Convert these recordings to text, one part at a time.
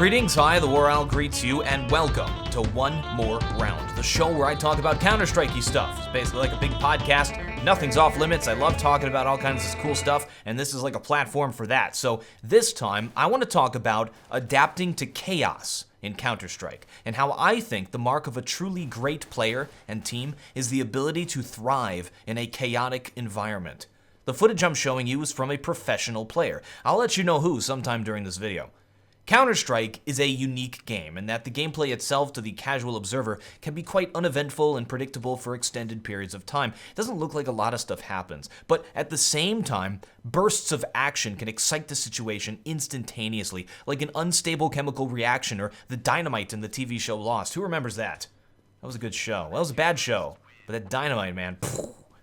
Greetings, hi, TheWarOwl greets you, and welcome to One More Round, the show where I talk about Counter-Strike-y stuff. It's basically like a big podcast. Nothing's off limits. I love talking about all kinds of cool stuff, and this is like a platform for that. So this time, I want to talk about adapting to chaos in Counter-Strike, and how I think the mark of a truly great player and team is the ability to thrive in a chaotic environment. The footage I'm showing you is from a professional player. I'll let you know who sometime during this video. Counter-Strike is a unique game, in that the gameplay itself to the casual observer can be quite uneventful and predictable for extended periods of time. It doesn't look like a lot of stuff happens, but at the same time, bursts of action can excite the situation instantaneously, like an unstable chemical reaction or the dynamite in the TV show Lost. Who remembers that? That was a good show. Well, it was a bad show, but that dynamite, man.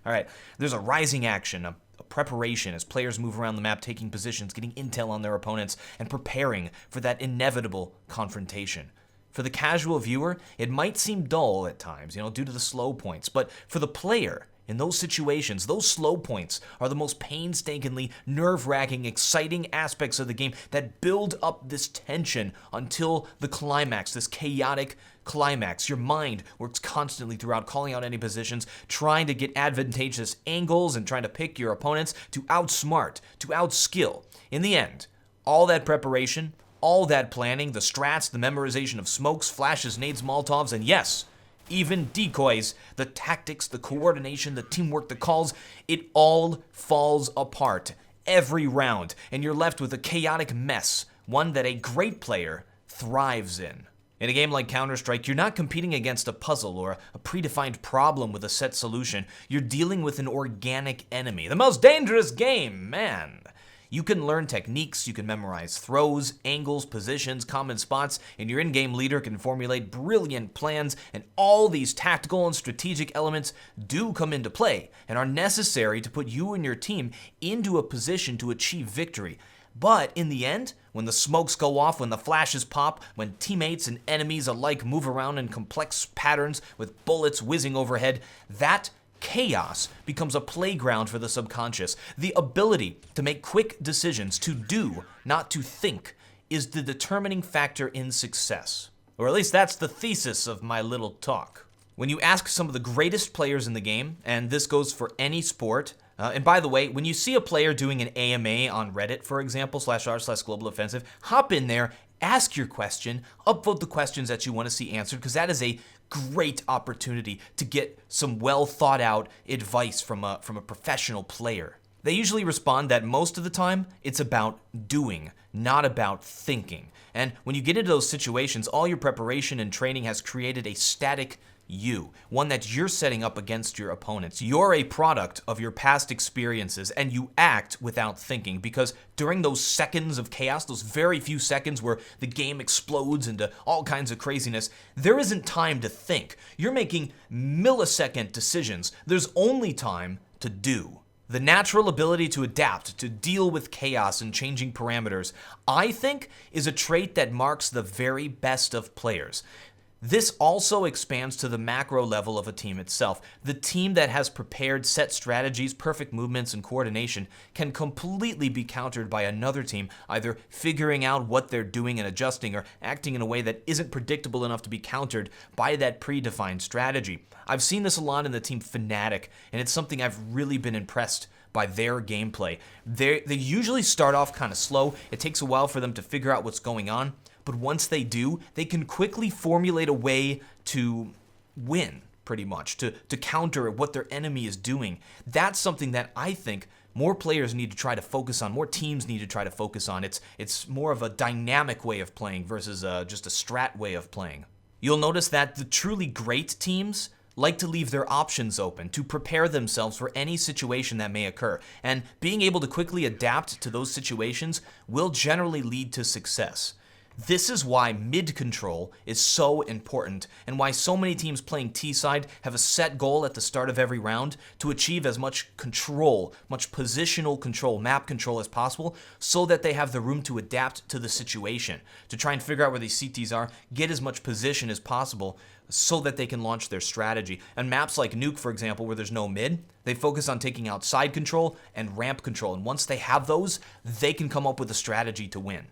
Alright, there's a rising action, a preparation as players move around the map, taking positions, getting intel on their opponents, and preparing for that inevitable confrontation. For the casual viewer, it might seem dull at times, due to the slow points, but for the player, in those situations, those slow points are the most painstakingly nerve-wracking, exciting aspects of the game that build up this tension until the climax, this chaotic climax. Your mind works constantly throughout, calling out any positions, trying to get advantageous angles, and trying to pick your opponents to outsmart, to outskill. In the end, all that preparation, all that planning, the strats, the memorization of smokes, flashes, nades, Molotovs, and yes, even decoys, the tactics, the coordination, the teamwork, the calls, it all falls apart every round, and you're left with a chaotic mess, one that a great player thrives in. In a game like Counter-Strike, you're not competing against a puzzle or a predefined problem with a set solution. You're dealing with an organic enemy. The most dangerous game, man. You can learn techniques, you can memorize throws, angles, positions, common spots, and your in-game leader can formulate brilliant plans, and all these tactical and strategic elements do come into play and are necessary to put you and your team into a position to achieve victory. But in the end, when the smokes go off, when the flashes pop, when teammates and enemies alike move around in complex patterns with bullets whizzing overhead, that chaos becomes a playground for the subconscious. The ability to make quick decisions, to do, not to think, is the determining factor in success. Or at least that's the thesis of my little talk. When you ask some of the greatest players in the game, and this goes for any sport, and by the way, when you see a player doing an AMA on Reddit, for example, /r/global offensive, hop in there, ask your question, upvote the questions that you want to see answered, because that is a great opportunity to get some well thought out advice from a professional player. They usually respond that most of the time, it's about doing, not about thinking. And when you get into those situations, all your preparation and training has created a static you, one that you're setting up against your opponents. You're a product of your past experiences, and you act without thinking, because during those seconds of chaos, those very few seconds where the game explodes into all kinds of craziness, there isn't time to think. You're making millisecond decisions. There's only time to do. The natural ability to adapt, to deal with chaos and changing parameters, I think, is a trait that marks the very best of players. This also expands to the macro level of a team itself. The team that has prepared set strategies, perfect movements, and coordination can completely be countered by another team, either figuring out what they're doing and adjusting, or acting in a way that isn't predictable enough to be countered by that predefined strategy. I've seen this a lot in the team Fnatic, and it's something I've really been impressed by their gameplay. They usually start off kind of slow. It takes a while for them to figure out what's going on. But once they do, they can quickly formulate a way to win, pretty much, to counter what their enemy is doing. That's something that I think more players need to try to focus on, more teams need to try to focus on. It's more of a dynamic way of playing versus just a strat way of playing. You'll notice that the truly great teams like to leave their options open to prepare themselves for any situation that may occur, and being able to quickly adapt to those situations will generally lead to success. This is why mid-control is so important, and why so many teams playing T-side have a set goal at the start of every round to achieve as much control, much positional control, map control as possible, so that they have the room to adapt to the situation, to try and figure out where these CTs are, get as much position as possible, so that they can launch their strategy. And maps like Nuke, for example, where there's no mid, they focus on taking out side control and ramp control, and once they have those, they can come up with a strategy to win.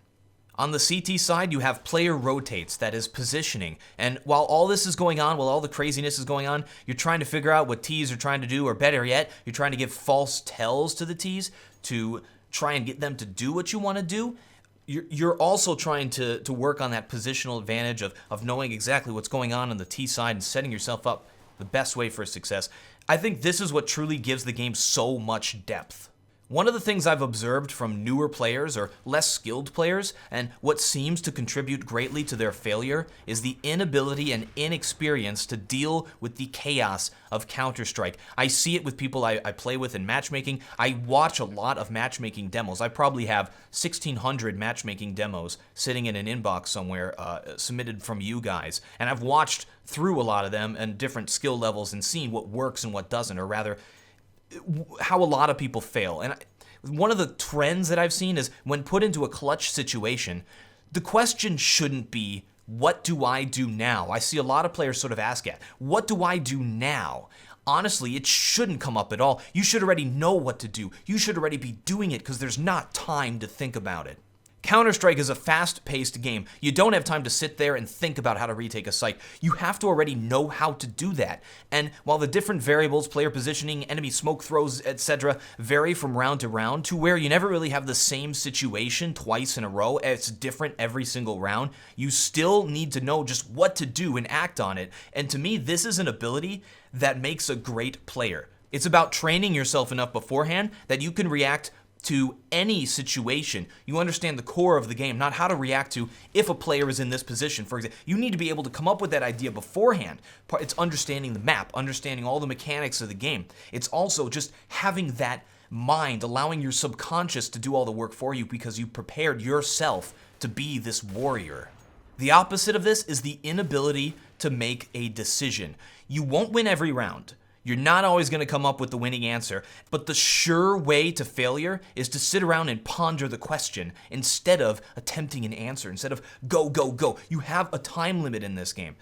On the CT side, you have player rotates, that is positioning. And while all this is going on, while all the craziness is going on, you're trying to figure out what Ts are trying to do, or better yet, you're trying to give false tells to the Ts to try and get them to do what you want to do. You're also trying to work on that positional advantage of knowing exactly what's going on the T side and setting yourself up the best way for success. I think this is what truly gives the game so much depth. One of the things I've observed from newer players or less skilled players, and what seems to contribute greatly to their failure, is the inability and inexperience to deal with the chaos of Counter-Strike. I see it with people I play with in matchmaking. I watch a lot of matchmaking demos. I probably have 1,600 matchmaking demos sitting in an inbox somewhere submitted from you guys. And I've watched through a lot of them and different skill levels and seen what works and what doesn't, or rather, how a lot of people fail. And one of the trends that I've seen is when put into a clutch situation, the question shouldn't be, what do I do now? I see a lot of players sort of ask it, what do I do now? Honestly, it shouldn't come up at all. You should already know what to do. You should already be doing it because there's not time to think about it. Counter-Strike is a fast-paced game. You don't have time to sit there and think about how to retake a site. You have to already know how to do that. And while the different variables, player positioning, enemy smoke throws, etc., vary from round to round to where you never really have the same situation twice in a row, it's different every single round, you still need to know just what to do and act on it. And to me, this is an ability that makes a great player. It's about training yourself enough beforehand that you can react to any situation. You understand the core of the game, not how to react to if a player is in this position, for example. You need to be able to come up with that idea beforehand. It's understanding the map, understanding all the mechanics of the game. It's also just having that mind, allowing your subconscious to do all the work for you because you prepared yourself to be this warrior. The opposite of this is the inability to make a decision. You won't win every round. You're not always going to come up with the winning answer, but the sure way to failure is to sit around and ponder the question instead of attempting an answer, instead of go, go, go. You have a time limit in this game.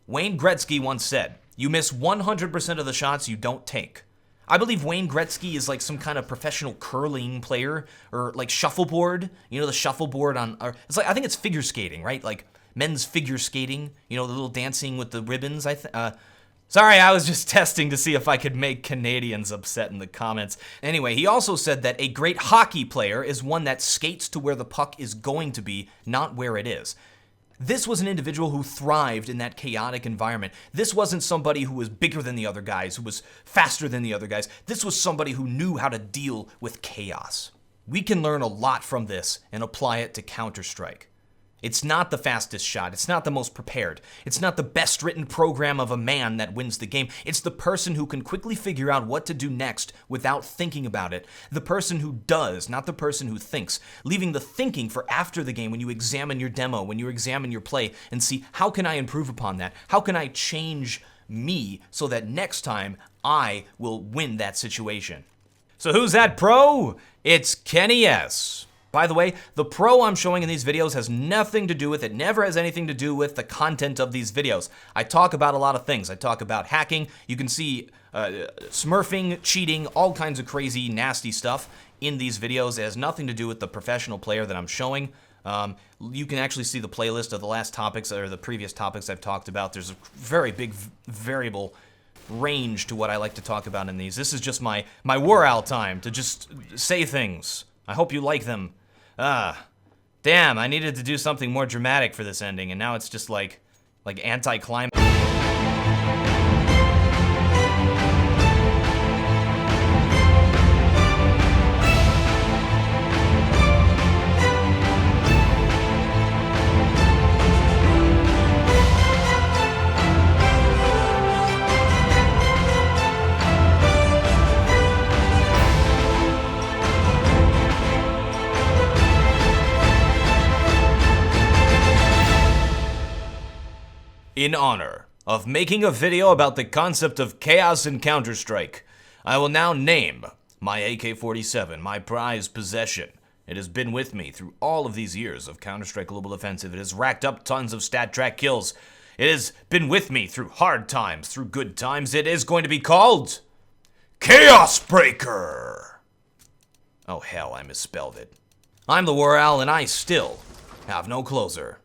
Wayne Gretzky once said, "You miss 100% of the shots you don't take." I believe Wayne Gretzky is like some kind of professional curling player, or like shuffleboard. You know, the shuffleboard on, it's like, I think it's figure skating, right? Like men's figure skating, you know, the little dancing with the ribbons, Sorry, I was just testing to see if I could make Canadians upset in the comments. Anyway, he also said that a great hockey player is one that skates to where the puck is going to be, not where it is. This was an individual who thrived in that chaotic environment. This wasn't somebody who was bigger than the other guys, who was faster than the other guys. This was somebody who knew how to deal with chaos. We can learn a lot from this and apply it to Counter-Strike. It's not the fastest shot. It's not the most prepared. It's not the best written program of a man that wins the game. It's the person who can quickly figure out what to do next without thinking about it. The person who does, not the person who thinks. Leaving the thinking for after the game when you examine your demo, when you examine your play and see, how can I improve upon that? How can I change me so that next time I will win that situation? So who's that pro? It's Kenny S. By the way, the pro I'm showing in these videos has nothing to do with it, never has anything to do with the content of these videos. I talk about a lot of things. I talk about hacking. You can see smurfing, cheating, all kinds of crazy, nasty stuff in these videos. It has nothing to do with the professional player that I'm showing. You can actually see the playlist of the last topics or the previous topics I've talked about. There's a very big variable range to what I like to talk about in these. This is just my WarOwl time to just say things. I hope you like them. Damn, I needed to do something more dramatic for this ending, and now it's just like anticlimax. In honor of making a video about the concept of chaos in Counter-Strike, I will now name my AK-47, my prized possession. It has been with me through all of these years of Counter-Strike Global Offensive. It has racked up tons of stat track kills. It has been with me through hard times, through good times. It is going to be called Chaos Breaker. Oh hell, I misspelled it. I'm TheWarOwl, and I still have no closer.